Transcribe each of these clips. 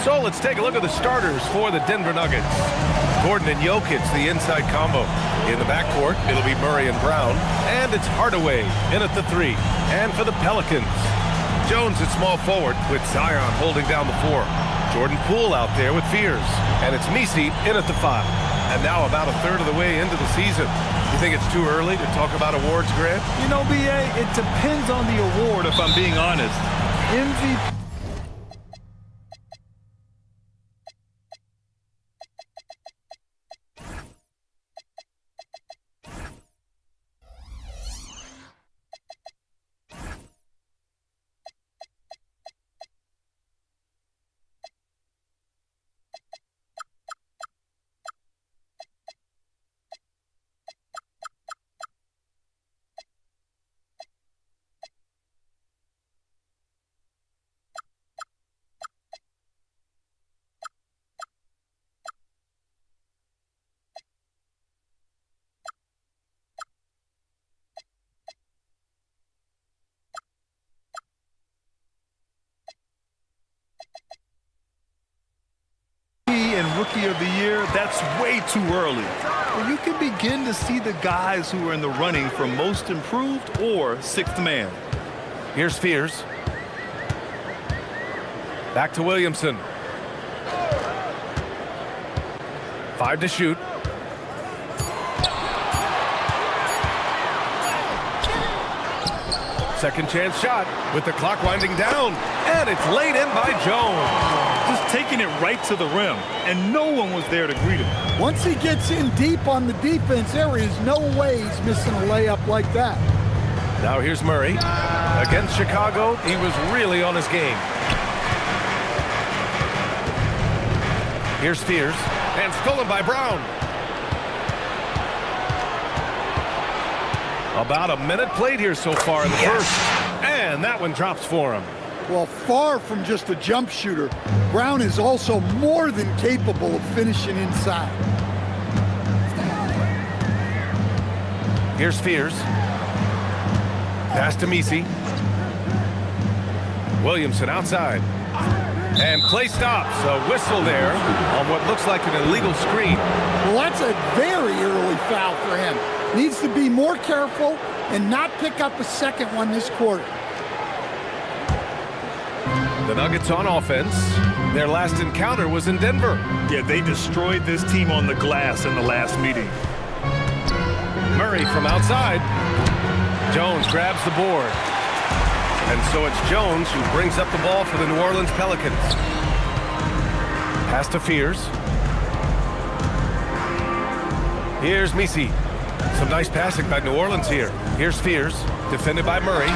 So let's take a look at the starters for the Denver Nuggets. Gordon and Jokic, the inside combo. In the backcourt, it'll be Murray and Brown. And it's Hardaway in at the 3. And for the Pelicans, Jones at small forward with Zion holding down the 4. Jordan Poole out there with Fears. And it's Messi in at the 5. And now about a third of the way into the season. You think it's too early to talk about awards, Grant? You know, B.A., it depends on the award, if I'm being honest. MVP. And Rookie of the Year, that's way too early. Well, you can begin to see the guys who are in the running for Most Improved or Sixth Man. Here's Fears. Back to Williamson. 5 to shoot. Second chance shot with the clock winding down. And it's laid in by Jones. Just taking it right to the rim, and no one was there to greet him. Once he gets in deep on the defense, there is no way he's missing a layup like that. Now here's Murray. Against Chicago, he was really on his game. Here's Fears, and stolen by Brown. About a minute played here so far in the first. And that one drops for him. Well, far from just a jump shooter, Brown is also more than capable of finishing inside. Here's Fears. Pass to Messi. Williamson outside. And play stops. A whistle there on what looks like an illegal screen. Well, that's a very early foul for him. Needs to be more careful and not pick up a second one this quarter. The Nuggets on offense. Their last encounter was in Denver. Yeah, they destroyed this team on the glass in the last meeting. Murray from outside. Jones grabs the board. And so it's Jones who brings up the ball for the New Orleans Pelicans. Pass to Fears. Here's Messi. Some nice passing by New Orleans here. Here's Fears, defended by Murray.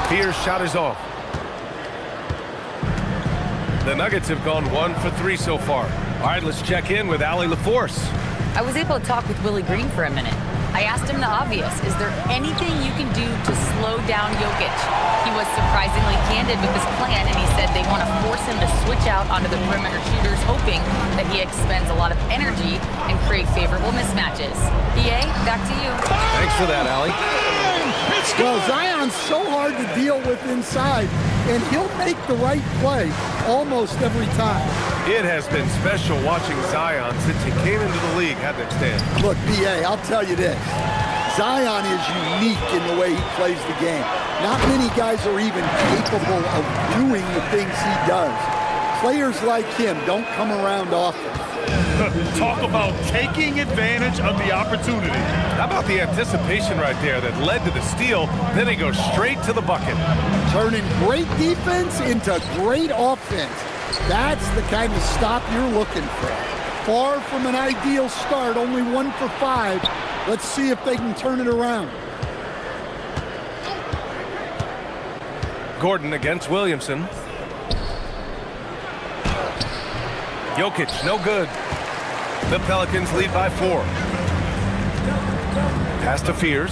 Fears' shot is off. The Nuggets have gone 1 for 3 so far. All right, let's check in with Allie LaForce. I was able to talk with Willie Green for a minute. I asked him the obvious. Is there anything you can do to slow down Jokic? He was surprisingly candid with his plan, and he said they want to force him to switch out onto the perimeter shooters, hoping that he expends a lot of energy and create favorable mismatches. BA, back to you. Thanks for that, Allie. Well, Zion's so hard to deal with inside, and he'll make the right play almost every time. It has been special watching Zion since he came into the league, had to extend. Look, B.A., I'll tell you this. Zion is unique in the way he plays the game. Not many guys are even capable of doing the things he does. Players like him don't come around often. Talk about taking advantage of the opportunity. How about the anticipation right there that led to the steal? Then he goes straight to the bucket. Turning great defense into great offense. That's the kind of stop you're looking for. Far from an ideal start, only 1 for 5. Let's see if they can turn it around. Gordon against Williamson. Jokic, no good. The Pelicans lead by 4. Pass to Fears.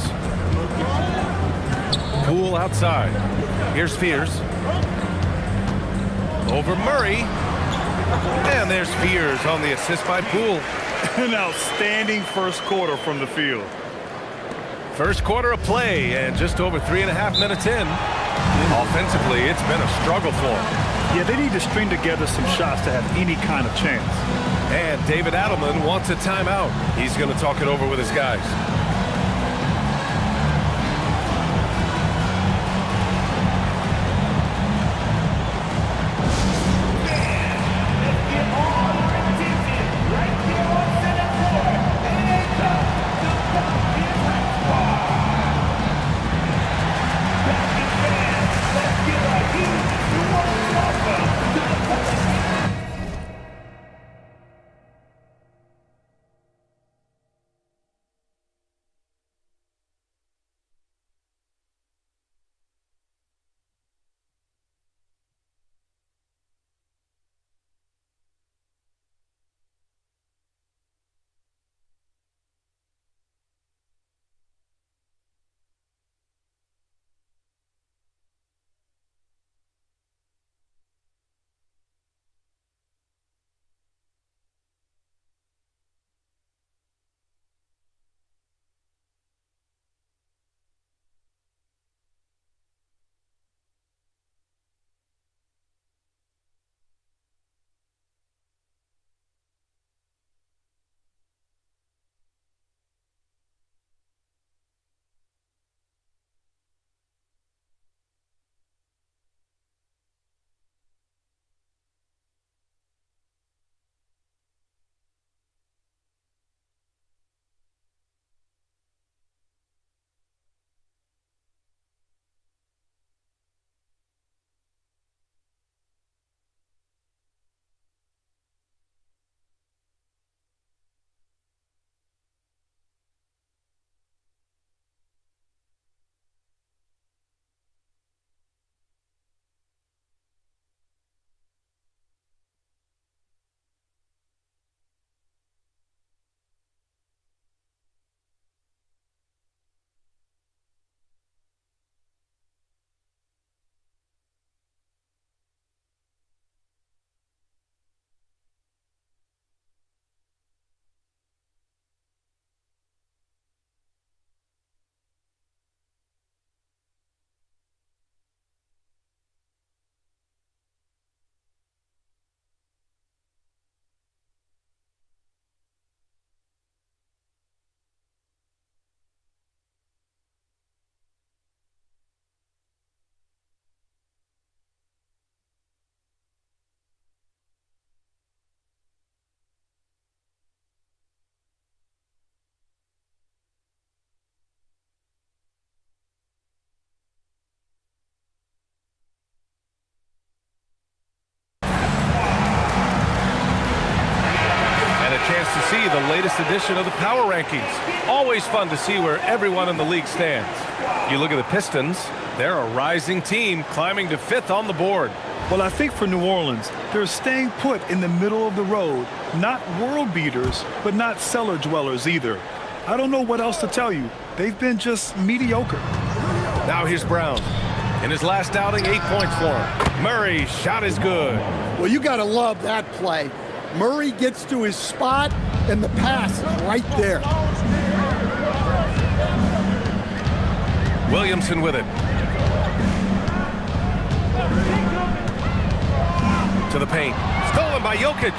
Poole outside. Here's Fears. Over Murray. And there's Fears on the assist by Poole. An outstanding first quarter from the field. First quarter of play, and just over 3.5 minutes in. Offensively, it's been a struggle for them. Yeah, they need to string together some shots to have any kind of chance. And David Adelman wants a timeout. He's going to talk it over with his guys. Chance to see the latest edition of the Power Rankings. Always fun to see where everyone in the league stands. You look at the Pistons, they're a rising team climbing to 5th on the board. Well, I think for New Orleans, they're staying put in the middle of the road. Not world beaters, but not cellar dwellers either. I don't know what else to tell you. They've been just mediocre. Now here's Brown. In his last outing, 8 points for him. Murray's shot is good. Well, you got to love that play. Murray gets to his spot, and the pass is right there. Williamson with it. To the paint. Stolen by Jokic.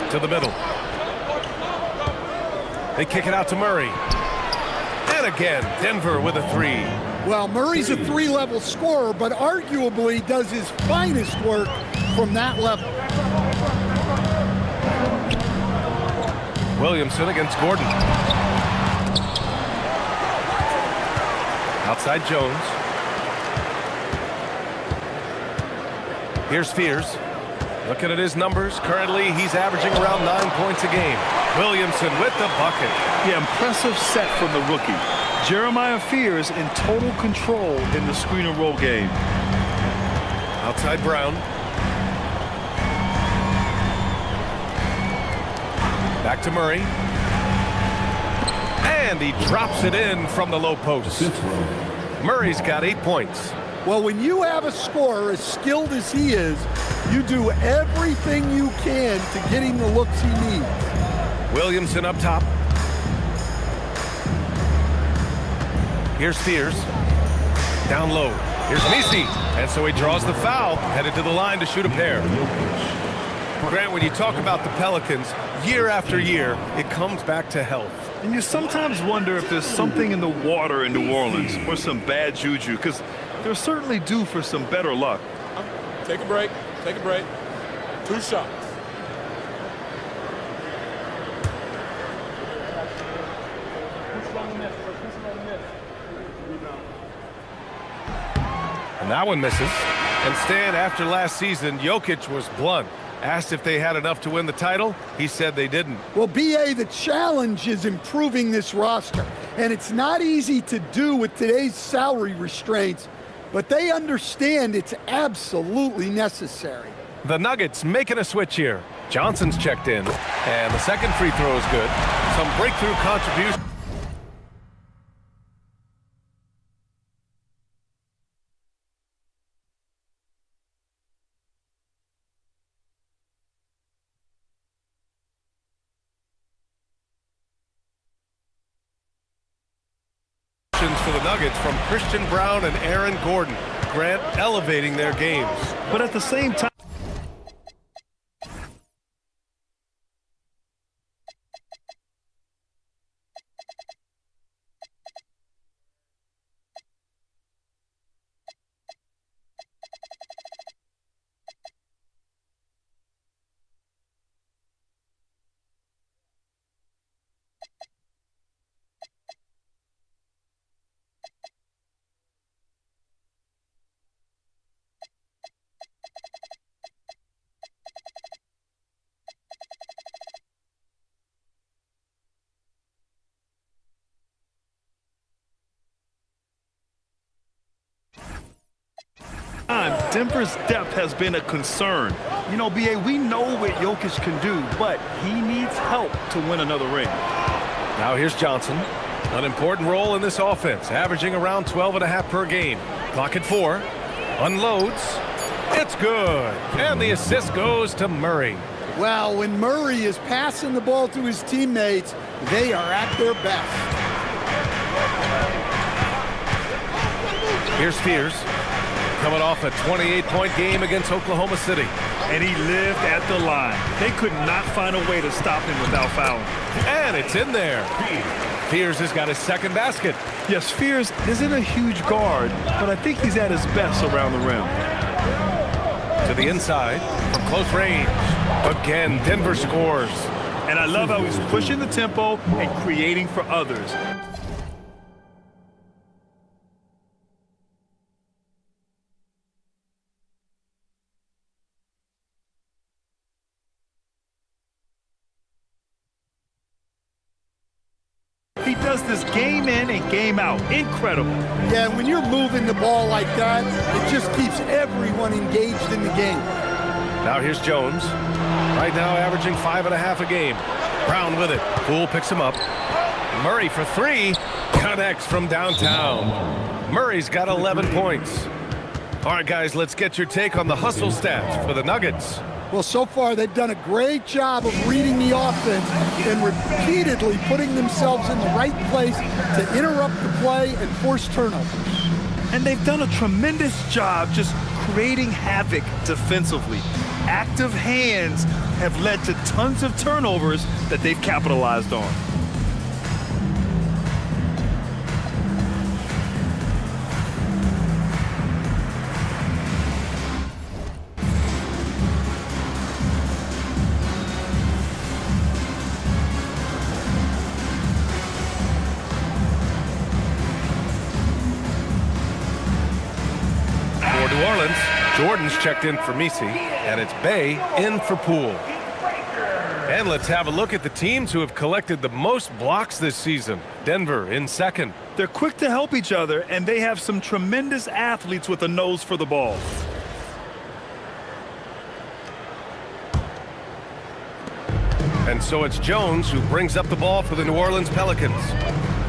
To the middle. They kick it out to Murray. And again, Denver with a 3. Well, Murray's a 3-level scorer, but arguably does his finest work from that level. Williamson against Gordon. Outside Jones. Here's Fears. Looking at his numbers, currently he's averaging around 9 points a game. Williamson with the bucket. Yeah, impressive set from the rookie. Jeremiah Fears in total control in the screen and roll game. Outside Brown. Back to Murray. And he drops it in from the low post. Murray's got 8 points. Well, when you have a scorer as skilled as he is, you do everything you can to get him the looks he needs. Williamson up top. Here's Fears. Down low. Here's Messi. And so he draws the foul, headed to the line to shoot a pair. Grant, when you talk about the Pelicans, year after year, it comes back to health. And you sometimes wonder if there's something in the water in New Orleans or some bad juju, because they're certainly due for some better luck. Take a break. Take a break. 2 shots. And that one misses. And Stan, after last season, Jokic was blunt. Asked if they had enough to win the title, he said they didn't. Well, B.A., the challenge is improving this roster. And it's not easy to do with today's salary restraints, but they understand it's absolutely necessary. The Nuggets making a switch here. Johnson's checked in, and the second free throw is good. Some breakthrough contribution. For the Nuggets from Christian Brown and Aaron Gordon. Grant elevating their games. But at the same time, Denver's depth has been a concern. You know, B.A., we know what Jokic can do, but he needs help to win another ring. Now here's Johnson. An important role in this offense, averaging around 12.5 per game. Clock at 4. Unloads. It's good. And the assist goes to Murray. Well, when Murray is passing the ball to his teammates, they are at their best. Here's Fears. Coming off a 28-point game against Oklahoma City. And he lived at the line. They could not find a way to stop him without fouling. And it's in there. Fears has got his second basket. Yes, Fears isn't a huge guard, but I think he's at his best around the rim. To the inside from close range. Again, Denver scores. And I love how he's pushing the tempo and creating for others. He does this game in and game out. Incredible. Yeah, when you're moving the ball like that, it just keeps everyone engaged in the game. Now here's Jones. Right now averaging 5.5 a game. Brown with it. Poole picks him up. Murray for 3. Connects from downtown. Murray's got 11 points. All right, guys, let's get your take on the hustle stats for the Nuggets. Well, so far they've done a great job of reading the offense and repeatedly putting themselves in the right place to interrupt the play and force turnovers. And they've done a tremendous job just creating havoc defensively. Active hands have led to tons of turnovers that they've capitalized on. For New Orleans, Jordan's checked in for Messi, and it's Bay in for Poole. And let's have a look at the teams who have collected the most blocks this season. Denver in second. They're quick to help each other, and they have some tremendous athletes with a nose for the ball. And so it's Jones who brings up the ball for the New Orleans Pelicans.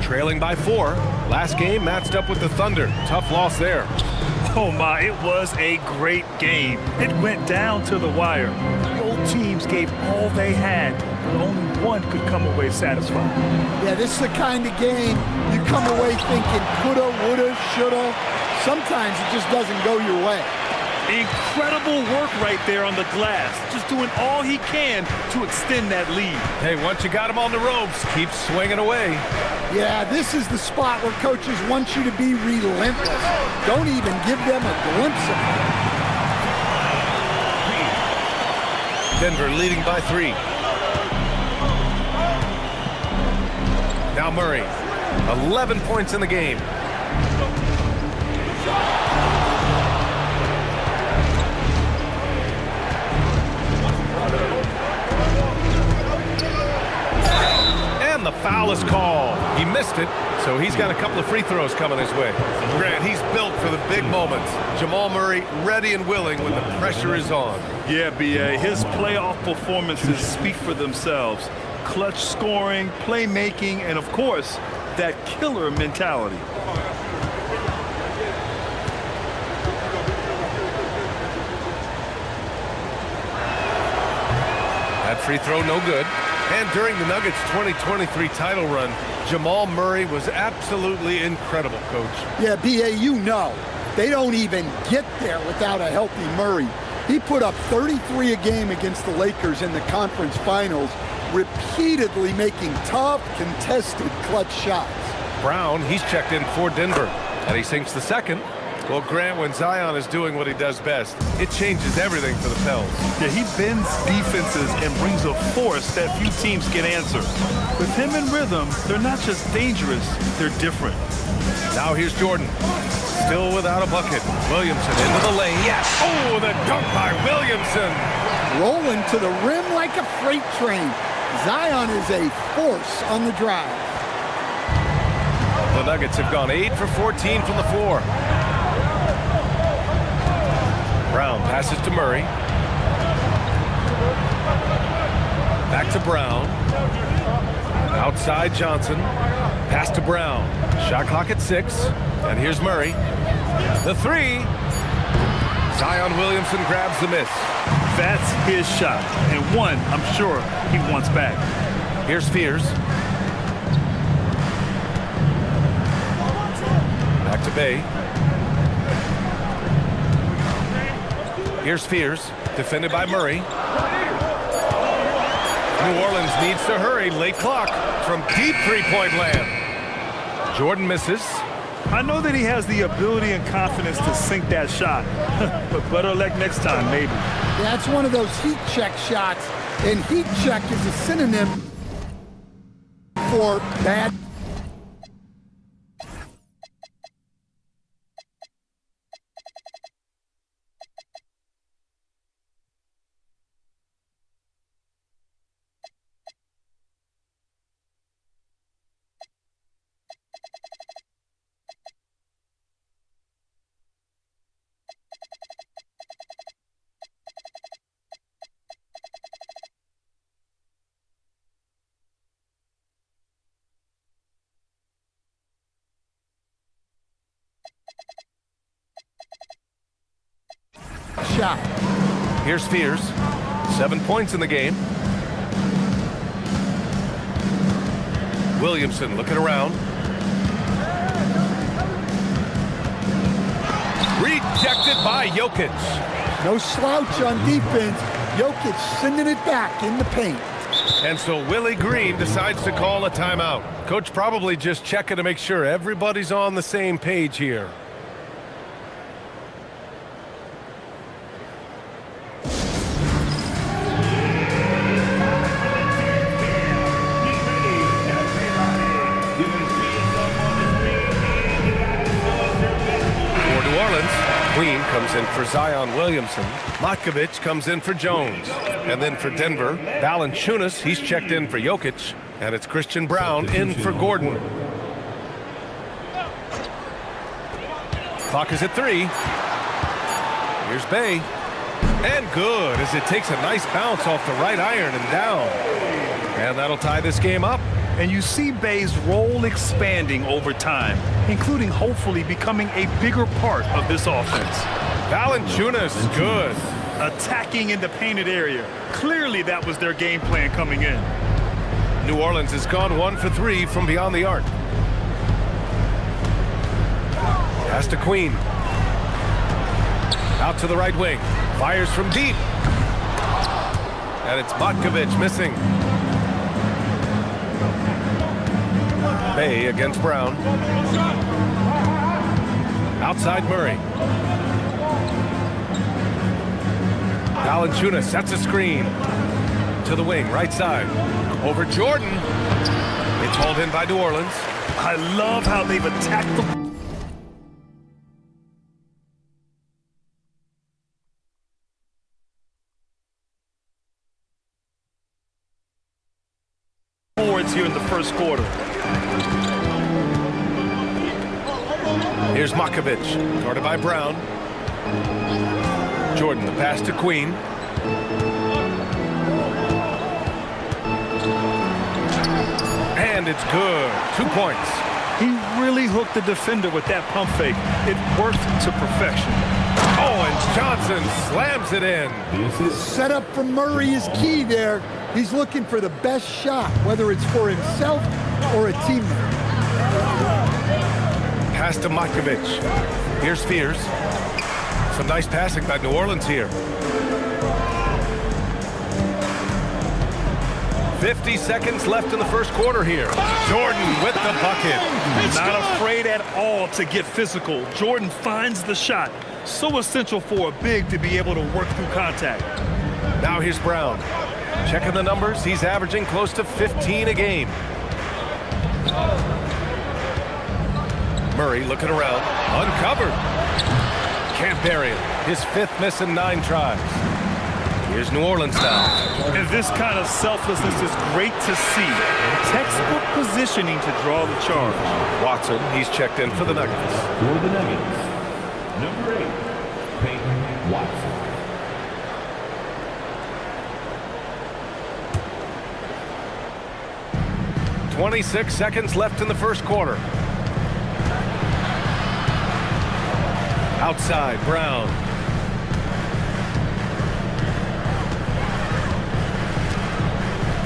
Trailing by 4. Last game matched up with the Thunder. Tough loss there. Oh my, it was a great game. It went down to the wire. Both teams gave all they had, but only one could come away satisfied. Yeah, this is the kind of game you come away thinking coulda, woulda, shoulda. sometimes it just doesn't go your way. Incredible work right there on the glass. Just doing all he can to extend that lead. Hey, once you got him on the ropes, keep swinging away. Yeah, this is the spot where coaches want you to be relentless. Don't even give them a glimpse of it. Denver leading by 3. Now Murray, 11 points in the game. And the foul is called. He missed it, so he's got a couple of free throws coming his way. Grant, he's built for the big moments. Jamal Murray ready and willing when the pressure is on. Yeah, B.A., his playoff performances speak for themselves. Clutch scoring, playmaking, and of course, that killer mentality. That free throw no good. And during the Nuggets' 2023 title run, Jamal Murray was absolutely incredible, Coach. Yeah, B.A., you know, they don't even get there without a healthy Murray. He put up 33 a game against the Lakers in the conference finals, repeatedly making tough, contested clutch shots. Brown, he's checked in for Denver, and he sinks the second. Well, Grant, when Zion is doing what he does best, it changes everything for the Pels. Yeah, he bends defenses and brings a force that few teams can answer. With him in rhythm, they're not just dangerous, they're different. Now here's Jordan. Still without a bucket. Williamson into the lane. Yes! Oh, the dunk by Williamson. Rolling to the rim like a freight train. Zion is a force on the drive. The Nuggets have gone 8 for 14 from the floor. Brown passes to Murray. Back to Brown. Outside Johnson. Pass to Brown. Shot clock at 6. And here's Murray. The 3. Zion Williamson grabs the miss. That's his shot, and one I'm sure he wants back. Here's Fears. Back to Bay. Here's Fears, defended by Murray. New Orleans needs to hurry. Late clock from deep three-point land. Jordan misses. I know that he has the ability and confidence to sink that shot, but better luck next time, maybe. That's one of those heat check shots, and heat check is a synonym for bad. Shot. Here's Fears. 7 points in the game. Williamson looking around. Rejected by Jokic. No slouch on defense. Jokic sending it back in the paint. And so Willie Green decides to call a timeout. Coach probably just checking to make sure everybody's on the same page here. Queen comes in for Zion Williamson. Matkovic comes in for Jones. And then for Denver, Valanciunas, he's checked in for Jokic. And it's Christian Brown in for Gordon. Clock is at 3. Here's Bay. And good as it takes a nice bounce off the right iron and down. And that'll tie this game up. And you see Bay's role expanding over time, including hopefully becoming a bigger part of this offense. Valanciunas, good. Attacking in the painted area. Clearly that was their game plan coming in. New Orleans has gone 1 for 3 from beyond the arc. Pass to Queen. Out to the right wing. Fires from deep. And it's Matkovic missing. Bay against Brown. Outside Murray. Valanciunas sets a screen. To the wing, right side. Over Jordan. It's hauled in by New Orleans. I love how they've attacked the boards here in the first quarter. Here's Matkovic, guarded by Brown. Jordan, the pass to Queen. And it's good. 2 points. He really hooked the defender with that pump fake. It worked to perfection. Oh, and Johnson slams it in. The setup from Murray is key there. He's looking for the best shot, whether it's for himself or a teammate. Pass to Matkovic. Here's Fears. Some nice passing by New Orleans here. 50 seconds left in the first quarter here. Jordan with the bucket. Not afraid at all to get physical. Jordan finds the shot. So essential for a big to be able to work through contact. Now here's Brown. Checking the numbers, he's averaging close to 15 a game. Murray looking around, uncovered. Can't bury it. His 5th miss in 9 tries. Here's New Orleans now. And this kind of selflessness is great to see. Textbook positioning to draw the charge. Watson, he's checked in for the Nuggets. For the Nuggets, number 8, Peyton Watson. 26 seconds left in the first quarter. Outside, Brown.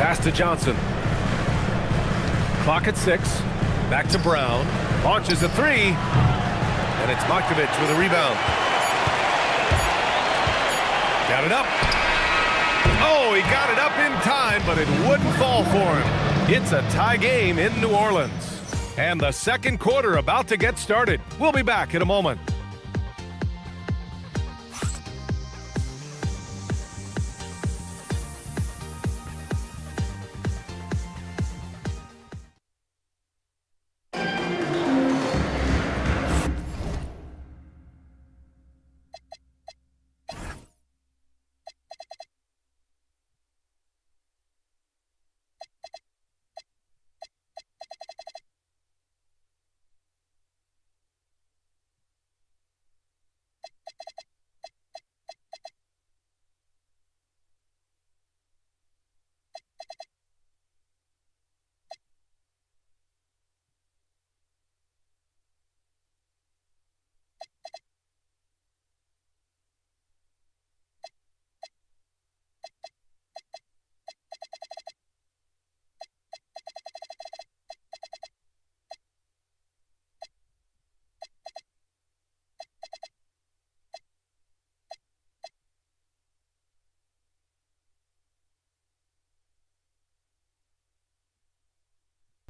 Pass to Johnson. Clock at 6. Back to Brown. Launches a 3. And it's Matkovic with a rebound. Got it up. Oh, he got it up in time, but it wouldn't fall for him. It's a tie game in New Orleans. And the second quarter about to get started. We'll be back in a moment.